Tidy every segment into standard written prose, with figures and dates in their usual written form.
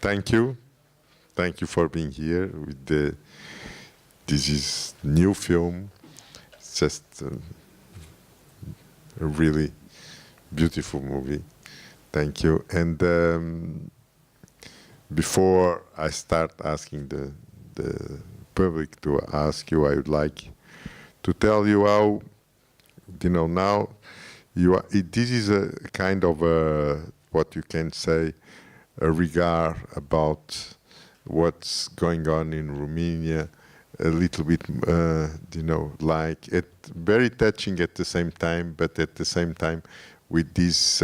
thank you. Thank you for being here with this is new film. It's just a really beautiful movie. Thank you. And before I start asking the public to ask you, I would like to tell you how, now this is a kind of what you can say, a regard about what's going on in Romania, a little bit, like very touching at the same time, but at the same time with this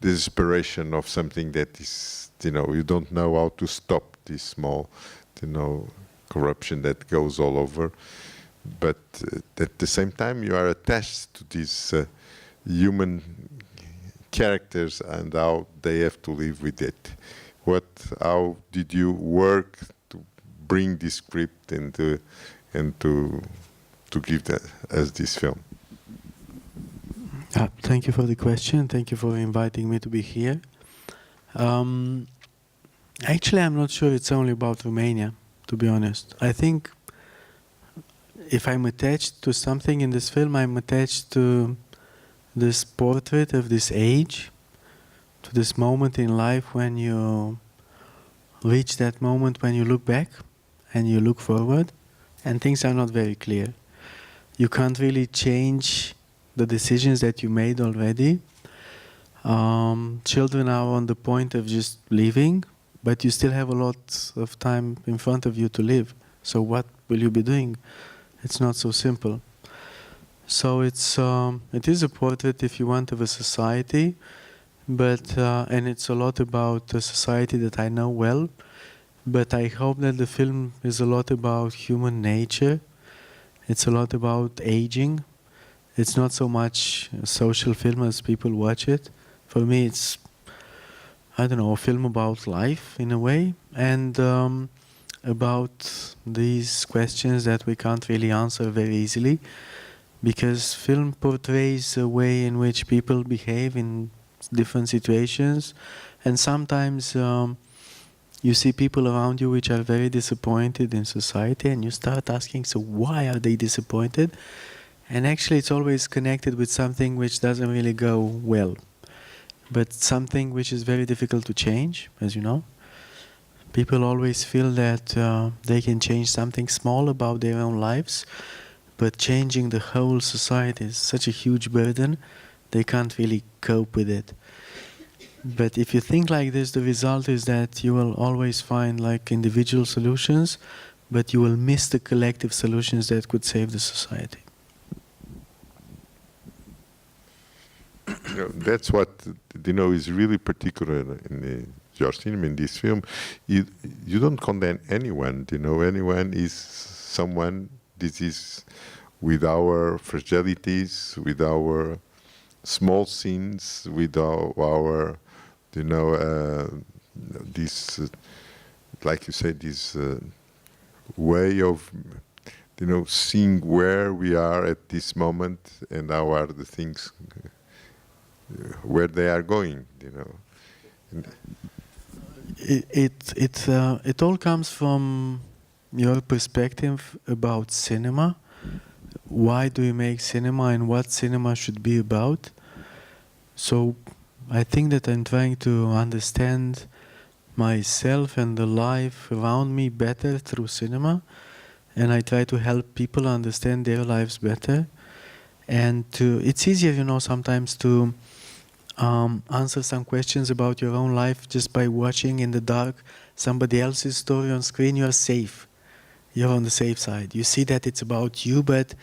desperation of something that is, you don't know how to stop this small, corruption that goes all over. But at the same time, you are attached to these human characters and how they have to live with it. How did you work to bring this script and to give us this film? Thank you for the question. Thank you for inviting me to be here. Actually, I'm not sure it's only about Romania, to be honest. I think if I'm attached to something in this film, I'm attached to this portrait of this age, to this moment in life when you reach that moment when you look back and you look forward and things are not very clear. You can't really change the decisions that you made already. Children are on the point of just leaving, but you still have a lot of time in front of you to live. So what will you be doing? It's not so simple. So it is a portrait, if you want, of a society, but and it's a lot about a society that I know well. But I hope that the film is a lot about human nature. It's a lot about aging. It's not so much a social film as people watch it. For me, it's, I don't know, a film about life in a way, and about these questions that we can't really answer very easily, because film portrays a way in which people behave in different situations, and sometimes you see people around you which are very disappointed in society, and you start asking, so why are they disappointed? And actually it's always connected with something which doesn't really go well, but something which is very difficult to change, as you know. People always feel that they can change something small about their own lives, but changing the whole society is such a huge burden, they can't really cope with it. But if you think like this, the result is that you will always find like individual solutions, but you will miss the collective solutions that could save the society. That's what is really particular in your cinema, in this film. You don't condemn anyone. Anyone is someone. This is with our fragilities, with our small sins, with our this, like you said, this way of seeing where we are at this moment and how are the things where they are going. It all comes from your perspective about cinema. Why do you make cinema and what cinema should be about? So I think that I'm trying to understand myself and the life around me better through cinema, and I try to help people understand their lives better. And it's easier, sometimes to answer some questions about your own life just by watching in the dark somebody else's story on screen. You're safe. You're on the safe side. You see that it's about you, but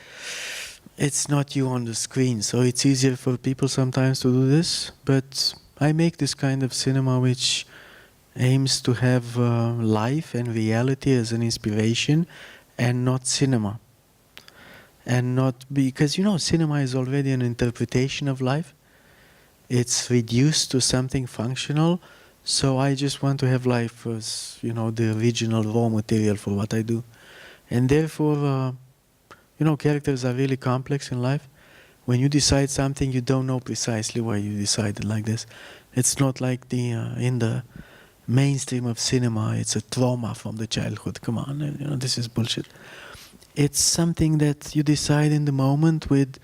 it's not you on the screen. So it's easier for people sometimes to do this. But I make this kind of cinema which aims to have life and reality as an inspiration and not cinema. And not because, cinema is already an interpretation of life. It's reduced to something functional. So I just want to have life as, the original raw material for what I do. And therefore, characters are really complex in life. When you decide something, you don't know precisely why you decided like this. It's not like in the mainstream of cinema. It's a trauma from the childhood. Come on, you know, this is bullshit. It's something that you decide in the moment with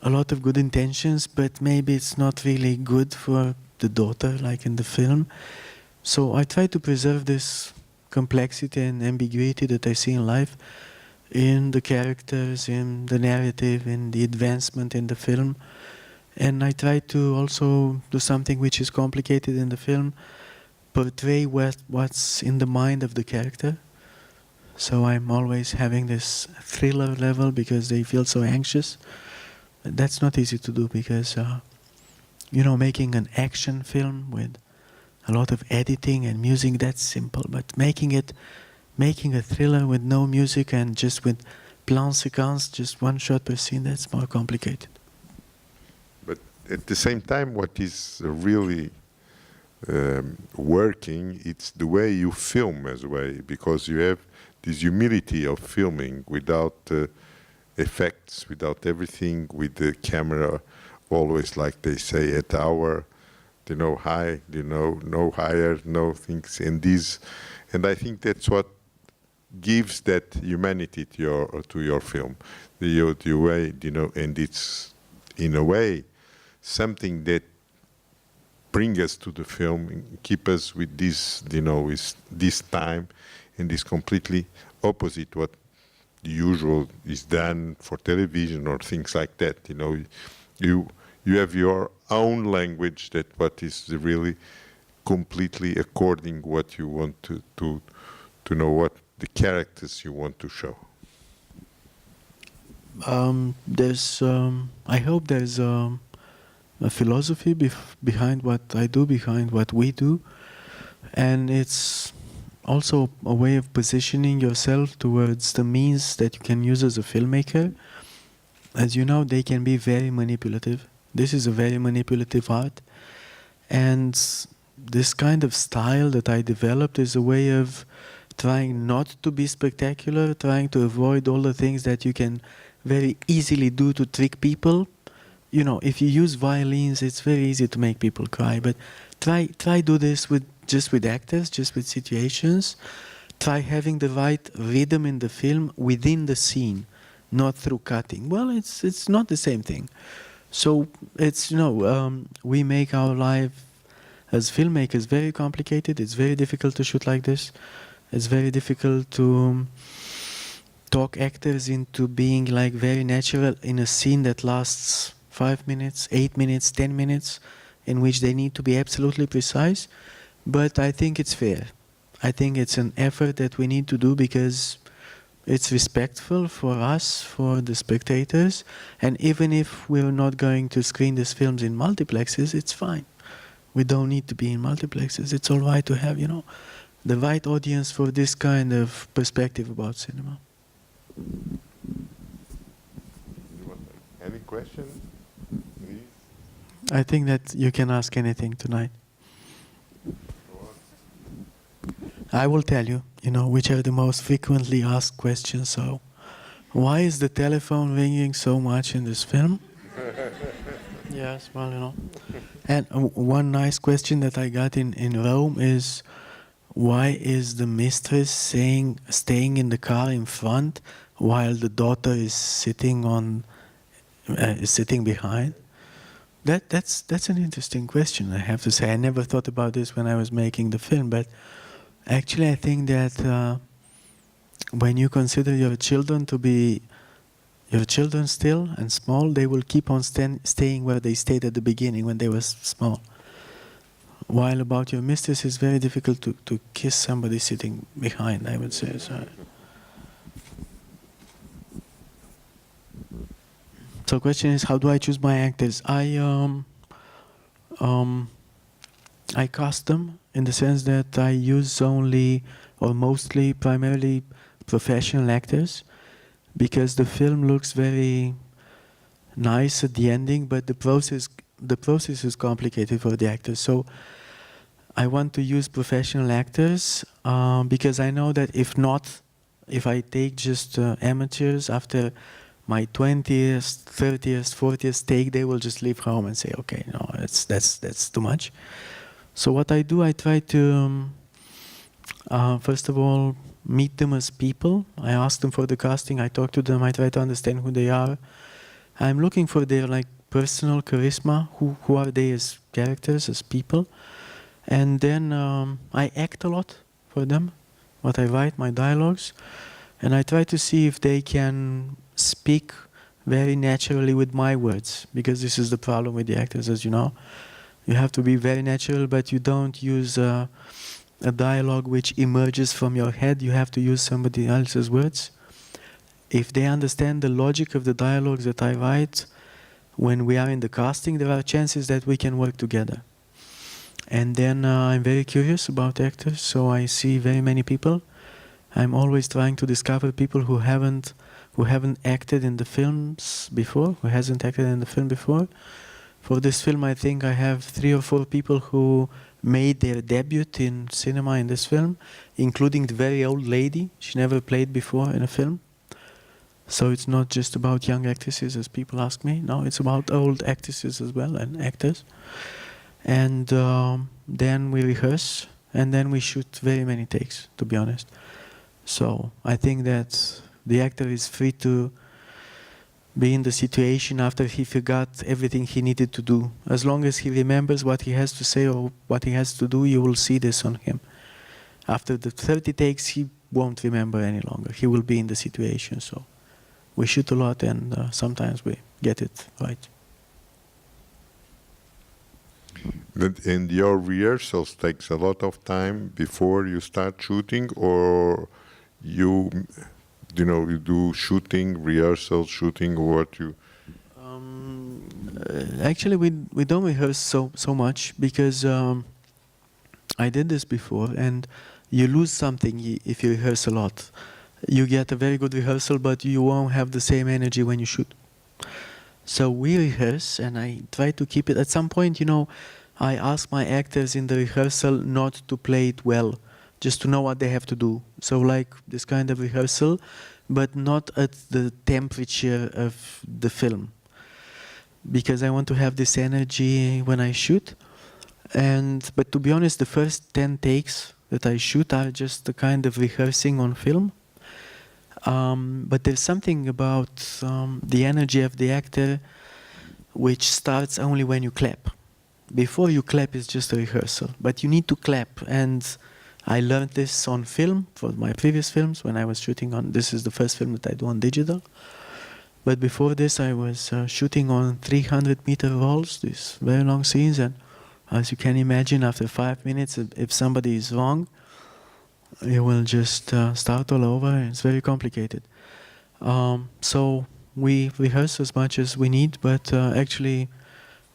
a lot of good intentions, but maybe it's not really good for the daughter, like in the film. So I try to preserve this complexity and ambiguity that I see in life, in the characters, in the narrative, in the advancement in the film. And I try to also do something which is complicated in the film, portray what's in the mind of the character. So I'm always having this thriller level because they feel so anxious. That's not easy to do because, you know, making an action film with a lot of editing and music, that's simple. But making a thriller with no music and just with plan séquence, just one shot per scene, that's more complicated. But at the same time, what is really working, it's the way you film as well, because you have this humility of filming without effects, without everything, with the camera always, like they say, at our, you know, high, you know, no higher, no things, and I think that's what gives that humanity to your film, the way, you know, and it's in a way something that bring us to the film and keep us with this, you know, with this time and this completely opposite what usual is done for television or things like that. You know, you have your own language that what is really completely according what you want to know, what the characters you want to show. I hope there's a philosophy behind what I do, behind what we do, and it's also a way of positioning yourself towards the means that you can use as a filmmaker. As you know, they can be very manipulative. This is a very manipulative art, and this kind of style that I developed is a way of trying not to be spectacular, trying to avoid all the things that you can very easily do to trick people. You know, if you use violins, it's very easy to make people cry, but try do this just with actors, just with situations. Try having the right rhythm in the film within the scene, not through cutting. Well, it's not the same thing. So it's, you know, we make our life as filmmakers very complicated. It's very difficult to shoot like this. It's very difficult to talk actors into being like very natural in a scene that lasts 5 minutes, 8 minutes, 10 minutes, in which they need to be absolutely precise. But I think it's fair. I think it's an effort that we need to do because it's respectful for us, for the spectators, and even if we're not going to screen these films in multiplexes, it's fine. We don't need to be in multiplexes. It's all right to have, you know, the right audience for this kind of perspective about cinema. Any questions, please? I think that you can ask anything tonight. I will tell you, you know, which are the most frequently asked questions. So, why is the telephone ringing so much in this film? Yes, well, you know. And one nice question that I got in Rome is, why is the mistress staying in the car in front while the daughter is sitting behind? That's an interesting question, I have to say. I never thought about this when I was making the film, but actually I think that when you consider your children to be your children still and small, they will keep on staying where they stayed at the beginning when they were small. While about your mistress, it's very difficult to kiss somebody sitting behind, I would say. So question is, how do I choose my actors? I cast them in the sense that I use only or mostly, primarily professional actors, because the film looks very nice at the ending, but the process is complicated for the actors. So I want to use professional actors because I know that if I take just amateurs after my 20th, 30th, 40th take, they will just leave home and say, okay, no, that's too much. So what I do, I try to, first of all, meet them as people. I ask them for the casting, I talk to them, I try to understand who they are. I'm looking for their like personal charisma, who are they as characters, as people. And then I act a lot for them, what I write, my dialogues. And I try to see if they can speak very naturally with my words, because this is the problem with the actors, as you know. You have to be very natural, but you don't use a dialogue which emerges from your head. You have to use somebody else's words. If they understand the logic of the dialogues that I write, when we are in the casting, there are chances that we can work together. And then I'm very curious about actors, so I see very many people. I'm always trying to discover people who haven't acted in the films before, who hasn't acted in the film before. For this film, I think I have 3 or 4 people who made their debut in cinema in this film, including the very old lady. She never played before in a film. So it's not just about young actresses, as people ask me. No, it's about old actresses as well, and actors. And then we rehearse, and then we shoot very many takes, to be honest. So I think that the actor is free to be in the situation after he forgot everything he needed to do. As long as he remembers what he has to say or what he has to do, you will see this on him. After the 30 takes, he won't remember any longer. He will be in the situation. So we shoot a lot, and sometimes we get it right. And your rehearsals takes a lot of time before you start shooting, or you do shooting, rehearsals, shooting, or what you? Actually, we don't rehearse so much, because I did this before, and you lose something if you rehearse a lot. You get a very good rehearsal, but you won't have the same energy when you shoot. So we rehearse, and I try to keep it. At some point, I ask my actors in the rehearsal not to play it well, just to know what they have to do. So like this kind of rehearsal, but not at the temperature of the film, because I want to have this energy when I shoot. But to be honest, the first 10 takes that I shoot are just the kind of rehearsing on film. But there's something about the energy of the actor which starts only when you clap. Before you clap is just a rehearsal, but you need to clap. And I learned this on film for my previous films when I was shooting on, this is the first film that I do on digital. But before this I was shooting on 300-meter rolls, these very long scenes, and as you can imagine, after 5 minutes, if somebody is wrong, you will just start all over, and it's very complicated. So we rehearse as much as we need, but actually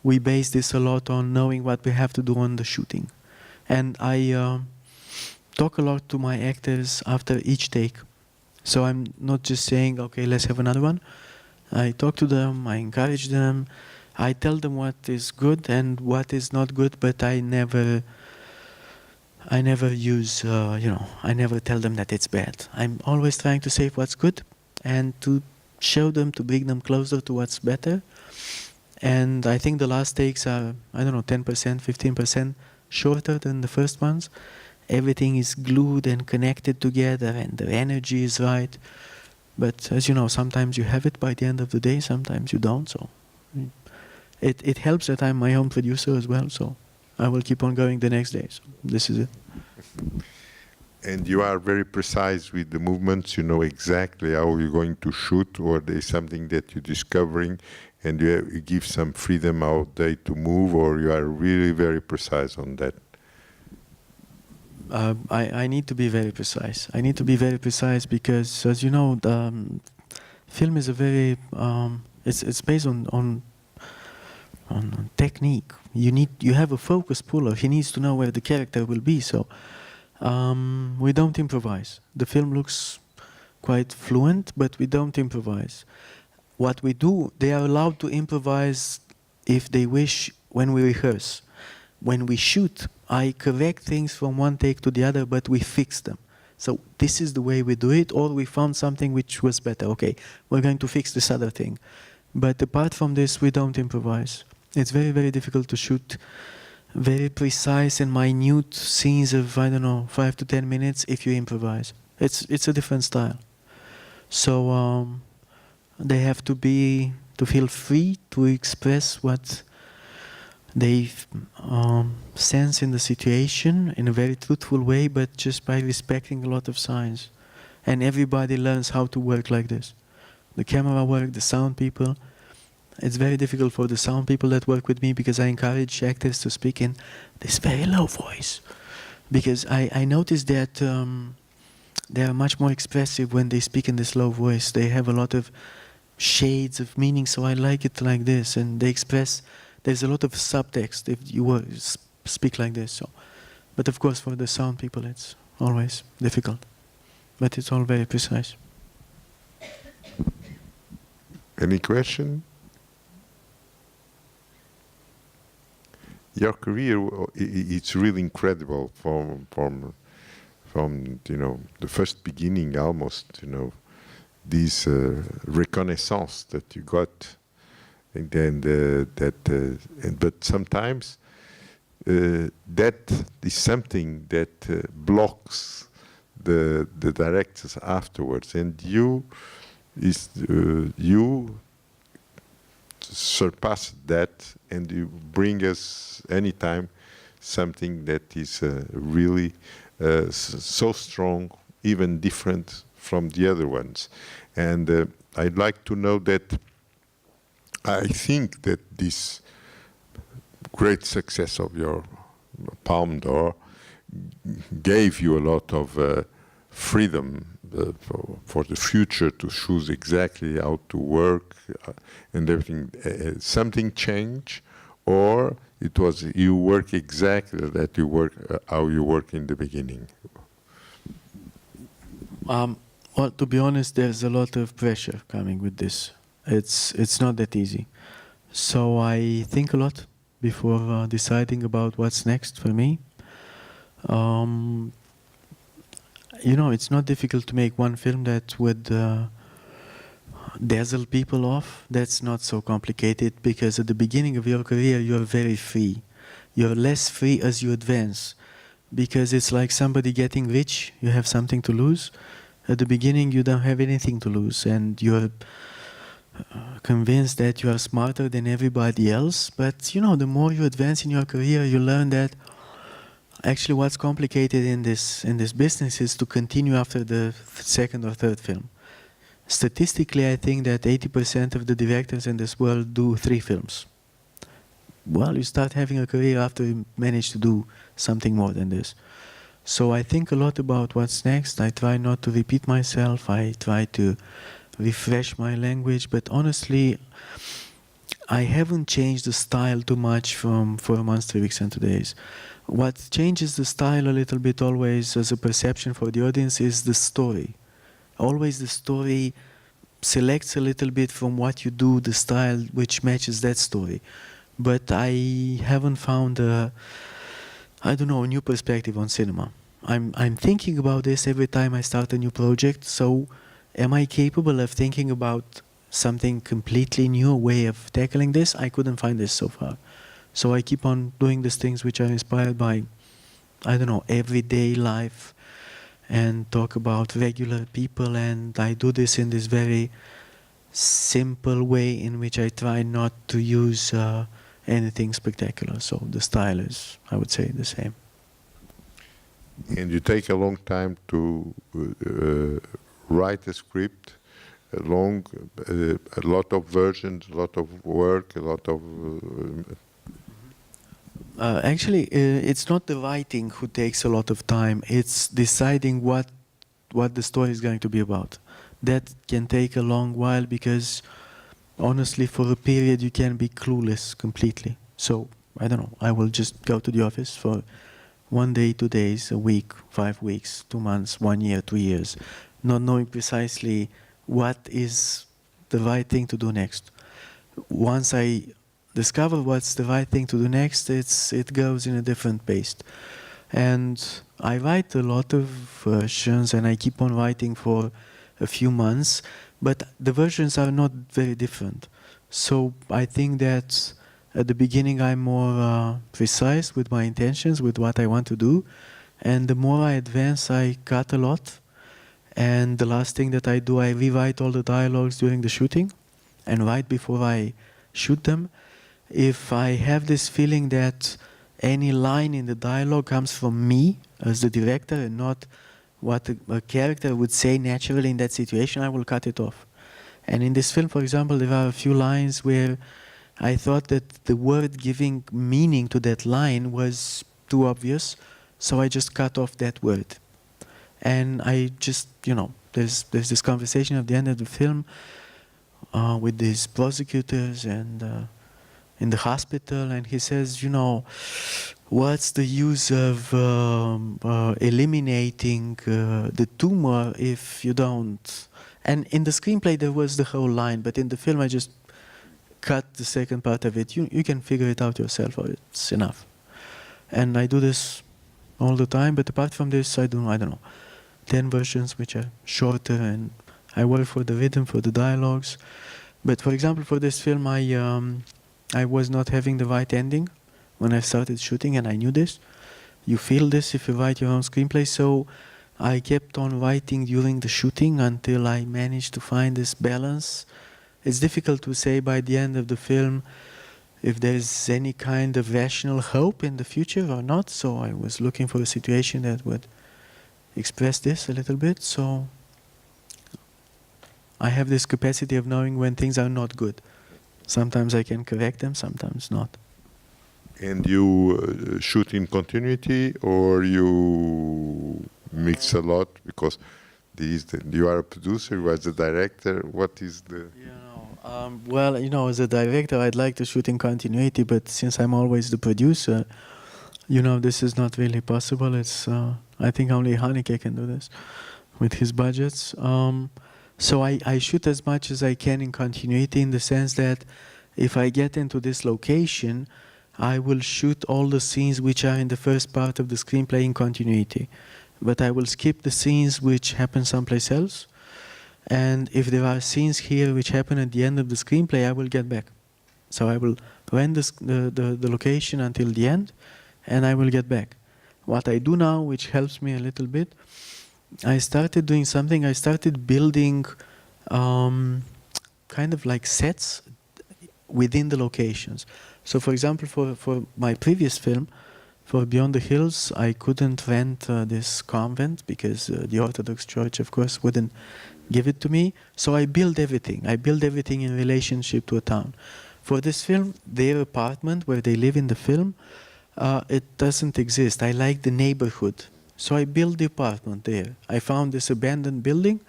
we base this a lot on knowing what we have to do on the shooting. And I talk a lot to my actors after each take. So I'm not just saying, okay, let's have another one. I talk to them, I encourage them, I tell them what is good and what is not good, but I never use, I never tell them that it's bad. I'm always trying to say what's good and to show them, to bring them closer to what's better. And I think the last takes are, 10%, 15% shorter than the first ones. Everything is glued and connected together, and the energy is right. But as you know, sometimes you have it by the end of the day, sometimes you don't. So it helps that I'm my own producer as well. So I will keep on going the next day. So this is it. And you are very precise with the movements. You know exactly how you're going to shoot, or there's something that you're discovering, and you give some freedom out there to move, or you are really very precise on that. I need to be very precise. I need to be very precise because, as you know, the film is a very it's based on technique. You have a focus puller. He needs to know where the character will be. So we don't improvise. The film looks quite fluent, but we don't improvise. What we do, they are allowed to improvise if they wish when we rehearse. When we shoot, I correct things from one take to the other, but we fix them. So this is the way we do it, or we found something which was better. Okay, we're going to fix this other thing. But apart from this, we don't improvise. It's very, very difficult to shoot very precise and minute scenes of, I don't know, 5 to 10 minutes if you improvise. It's a different style. So they have to feel free to express what they sense in the situation in a very truthful way, but just by respecting a lot of signs. And everybody learns how to work like this. The camera work, the sound people. It's very difficult for the sound people that work with me because I encourage actors to speak in this very low voice. Because I noticed that they are much more expressive when they speak in this low voice. They have a lot of shades of meaning, so I like it like this. And they express, there's a lot of subtext if you speak like this. So. But of course for the sound people it's always difficult. But it's all very precise. Any question? Your career, it's really incredible from the first beginning almost, this reconnaissance that you got, and then but sometimes that is something that blocks the directors afterwards, and you surpass that, and you bring us anytime something that is really so strong, even different from the other ones. And I'd like to know that I think that this great success of your Palme d'Or gave you a lot of freedom for the future to choose exactly how to work and everything. Something changed, or it was you work exactly that you work how you work in the beginning? Well, to be honest, there's a lot of pressure coming with this. It's not that easy. So I think a lot before deciding about what's next for me. It's not difficult to make one film that would dazzle people off. That's not so complicated, because at the beginning of your career you're very free. You're less free as you advance, because it's like somebody getting rich. You have something to lose. At the beginning you don't have anything to lose, and you're convinced that you are smarter than everybody else. But the more you advance in your career, you learn that actually what's complicated in this business is to continue after the second or third film. Statistically, I think that 80% of the directors in this world do 3 films. Well, you start having a career after you manage to do something more than this. So I think a lot about what's next. I try not to repeat myself. I try to refresh my language. But honestly, I haven't changed the style too much from 4 months, 3 weeks and 2 days. What changes the style a little bit always as a perception for the audience is the story. Always the story selects a little bit from what you do, the style which matches that story. But I haven't found a new perspective on cinema. I'm thinking about this every time I start a new project. So am I capable of thinking about something completely new, way of tackling this? I couldn't find this so far. So I keep on doing these things which are inspired by, everyday life, and talk about regular people, and I do this in this very simple way in which I try not to use anything spectacular. So the style is, I would say, the same. And you take a long time to write a script, a lot of versions, a lot of work, a lot of... Actually, it's not the writing who takes a lot of time. It's deciding what the story is going to be about. That can take a long while, because honestly, for a period you can be clueless completely. So, I will just go to the office for 1 day, 2 days, a week, 5 weeks, 2 months, 1 year, 2 years, not knowing precisely what is the right thing to do next. Once I discover what's the right thing to do next, it goes in a different pace. And I write a lot of versions, and I keep on writing for a few months, but the versions are not very different. So I think that At the beginning, I'm more precise with my intentions, with what I want to do. And the more I advance, I cut a lot. And the last thing that I do, I rewrite all the dialogues during the shooting. And right before I shoot them, if I have this feeling that any line in the dialogue comes from me as the director and not what a character would say naturally in that situation, I will cut it off. And in this film, for example, there are a few lines where I thought that the word giving meaning to that line was too obvious, so I just cut off that word. And I just, there's this conversation at the end of the film with these prosecutors and in the hospital, and he says, what's the use of eliminating the tumor if you don't? And in the screenplay there was the whole line, but in the film I just cut the second part of it. You can figure it out yourself, or it's enough. And I do this all the time, but apart from this, I don't know, 10 versions which are shorter, and I work for the rhythm, for the dialogues. But for example, for this film, I was not having the right ending when I started shooting, and I knew this. You feel this if you write your own screenplay, so I kept on writing during the shooting until I managed to find this balance. It's difficult to say by the end of the film if there's any kind of rational hope in the future or not, so I was looking for a situation that would express this a little bit. So I have this capacity of knowing when things are not good. Sometimes I can correct them, sometimes not. And you shoot in continuity, or you mix a lot? Because you are a producer, you are the director. What is the... Well, as a director, I'd like to shoot in continuity, but since I'm always the producer, this is not really possible. It's I think only Haneke can do this with his budgets. So I shoot as much as I can in continuity, in the sense that if I get into this location, I will shoot all the scenes which are in the first part of the screenplay in continuity. But I will skip the scenes which happen someplace else. And if there are scenes here which happen at the end of the screenplay, I will get back. So I will rent the location until the end, and I will get back. What I do now, which helps me a little bit, I started doing something. I started building kind of like sets within the locations. So for example, for my previous film, for Beyond the Hills, I couldn't rent this convent because the Orthodox Church, of course, wouldn't give it to me. So I built everything. I built everything in relationship to a town. For this film, their apartment where they live in the film, it doesn't exist. I like the neighborhood. So I built the apartment there. I found this abandoned building,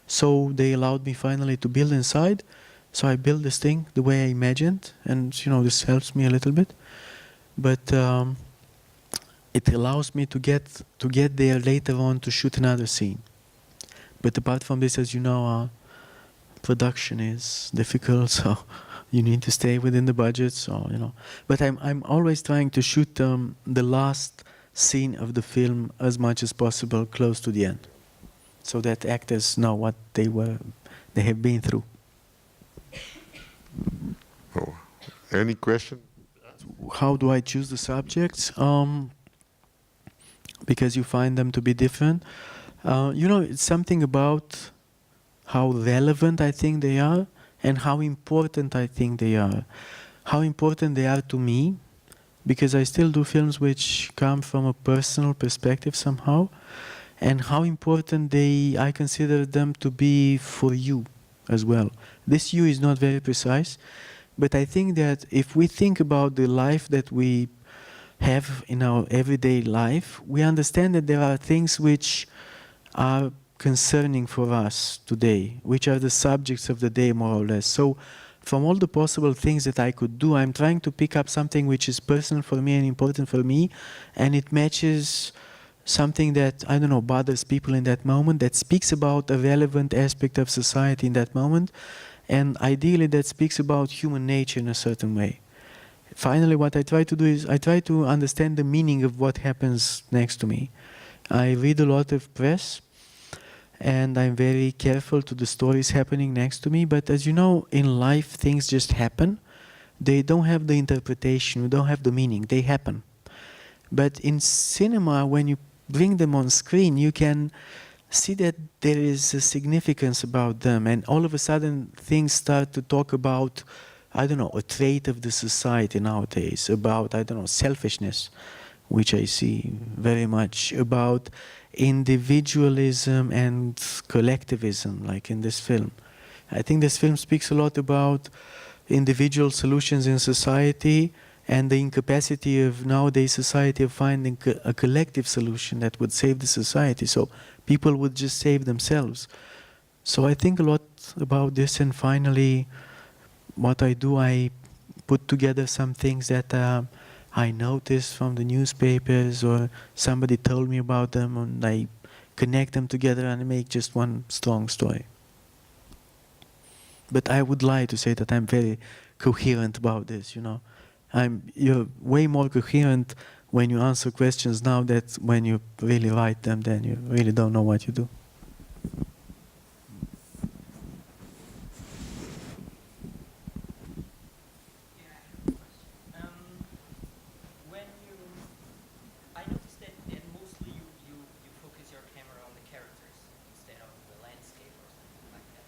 so they allowed me finally to build inside. So I built this thing the way I imagined, and this helps me a little bit. But it allows me to get there later on to shoot another scene. But apart from this, as you know, production is difficult, so you need to stay within the budget. So but I'm always trying to shoot the last scene of the film as much as possible close to the end, so that actors know what they have been through. Oh, any question? How do I choose the subjects? Because you find them to be different. It's something about how relevant I think they are and how important I think they are. How important they are to me, because I still do films which come from a personal perspective somehow, and how important I consider them to be for you as well. This you is not very precise, but I think that if we think about the life that we have in our everyday life, we understand that there are things which are concerning for us today, which are the subjects of the day more or less. So from all the possible things that I could do, I'm trying to pick up something which is personal for me and important for me, and it matches something that, I don't know, bothers people in that moment, that speaks about a relevant aspect of society in that moment, and ideally that speaks about human nature in a certain way. Finally, what I try to do is I try to understand the meaning of what happens next to me. I read a lot of press, and I'm very careful to the stories happening next to me, but as you know, in life things just happen. they don't have the interpretation, we don't have the meaning, they happen. But in cinema, when you bring them on screen, you can see that there is a significance about them, and all of a sudden things start to talk about, I don't know, a trait of the society nowadays, about, I don't know, selfishness, which I see very much, about individualism and collectivism, like in this film. I think this film speaks a lot about individual solutions in society and the incapacity of nowadays society of finding a collective solution that would save the society. So people would just save themselves. So I think a lot about this, and finally what I do, I put together some things that I noticed from the newspapers or somebody told me about them, and I connect them together and make just one strong story. But I would lie to say that I'm very coherent about this, you know. You're way more coherent when you answer questions now than when you really write them, then you really don't know what you do. I noticed that mostly you focus your camera on the characters instead of the landscape or something like that,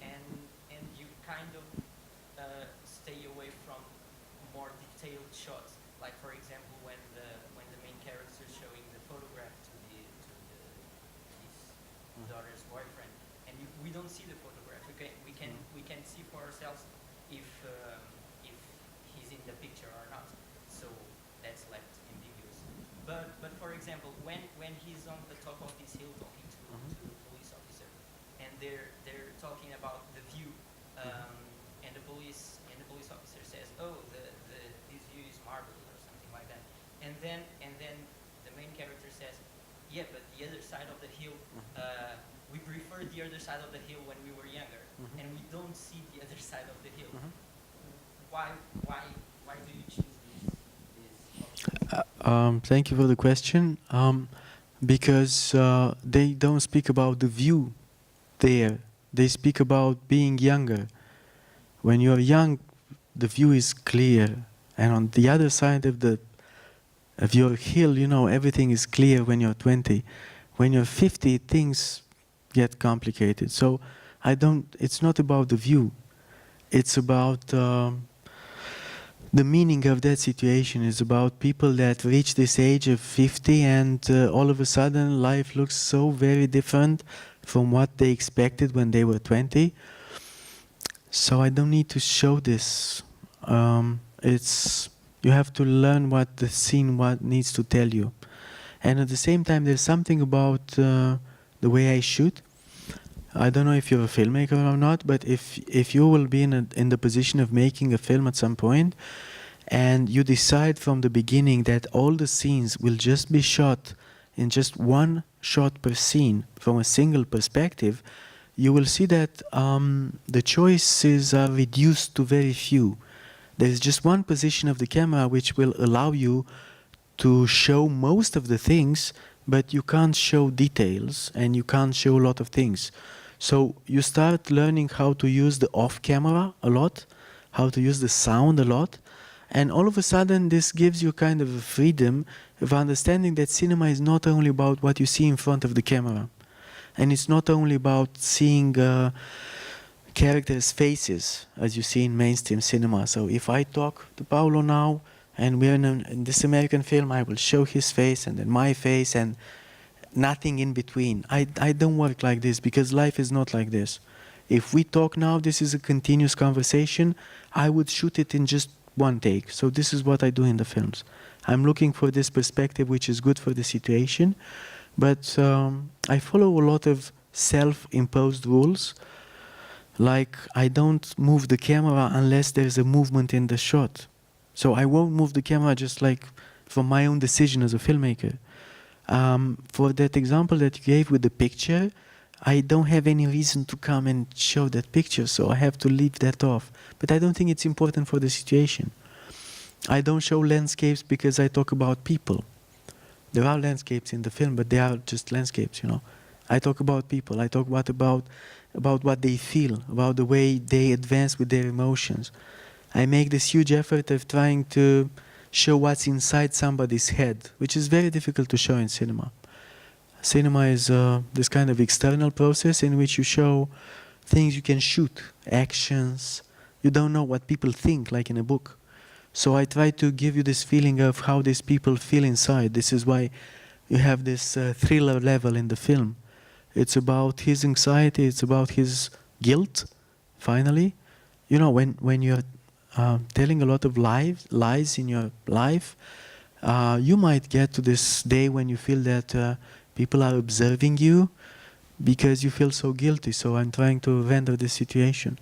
and you kind of stay away from more detailed shots. Like for example, when the main character is showing the photograph to his daughter's boyfriend, and we don't see the photograph. We can see for ourselves if he's in the picture or not. So that's left ambiguous. But for example, when he's on the top of this hill talking to the police officer, and they're talking about the view, and the police officer says, "Oh, this view is marvelous," or something like that, and then the main character says, "Yeah, but the other side of the hill, we preferred the other side of the hill when we were younger, and we don't see the other side of the hill." Why do you choose this option? Thank you for the question. Because they don't speak about the view there. They speak about being younger. When you are young, the view is clear, and on the other side of your hill, you know, everything is clear when you're 20. When you're 50, things get complicated. So it's not about the view. It's about the meaning of that situation. Is about people that reach this age of 50 and all of a sudden life looks so very different from what they expected when they were 20. So I don't need to show this. You have to learn what the scene needs to tell you. And at the same time, there's something about the way I shoot. I don't know if you're a filmmaker or not, but if you will be in the position of making a film at some point, and you decide from the beginning that all the scenes will just be shot in just one shot per scene from a single perspective, you will see that the choices are reduced to very few. There is just one position of the camera which will allow you to show most of the things, but you can't show details and you can't show a lot of things. So you start learning how to use the off camera a lot, how to use the sound a lot, and all of a sudden this gives you kind of a freedom of understanding that cinema is not only about what you see in front of the camera, and it's not only about seeing characters' faces as you see in mainstream cinema. So if I talk to Paulo now and we're in this American film, I will show his face and then my face and nothing in between. I don't work like this because life is not like this. If we talk now, this is a continuous conversation. I would shoot it in just one take. So this is what I do in the films. I'm looking for this perspective which is good for the situation, but I follow a lot of self-imposed rules. Like I don't move the camera unless there's a movement in the shot. So I won't move the camera just like from my own decision as a filmmaker. For that example that you gave with the picture, I don't have any reason to come and show that picture, so I have to leave that off. But I don't think it's important for the situation. I don't show landscapes because I talk about people. There are landscapes in the film, but they are just landscapes, you know. I talk about people. I talk about what they feel, about the way they advance with their emotions. I make this huge effort of trying to show what's inside somebody's head, which is very difficult to show in cinema. Cinema is this kind of external process in which you show things you can shoot, actions. You don't know what people think, like in a book. So I try to give you this feeling of how these people feel inside. This is why you have this thriller level in the film. It's about his anxiety, it's about his guilt, finally. You know, when you're telling a lot of lies in your life, you might get to this day when you feel that people are observing you because you feel so guilty. So I'm trying to render this situation.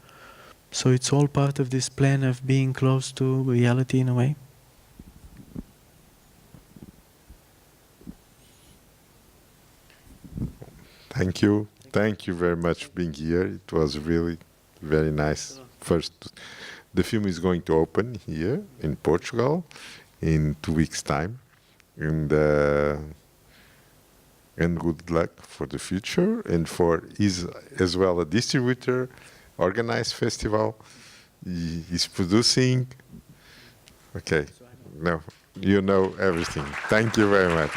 So it's all part of this plan of being close to reality in a way. Thank you. Thank you very much for being here. It was really very nice. First, the film is going to open here in Portugal in 2 weeks' time. And good luck for the future. And for is as well a distributor, organized festival. He's producing. Okay. No, you know everything. Thank you very much.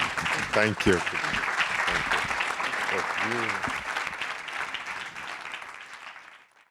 Thank you. Thank you.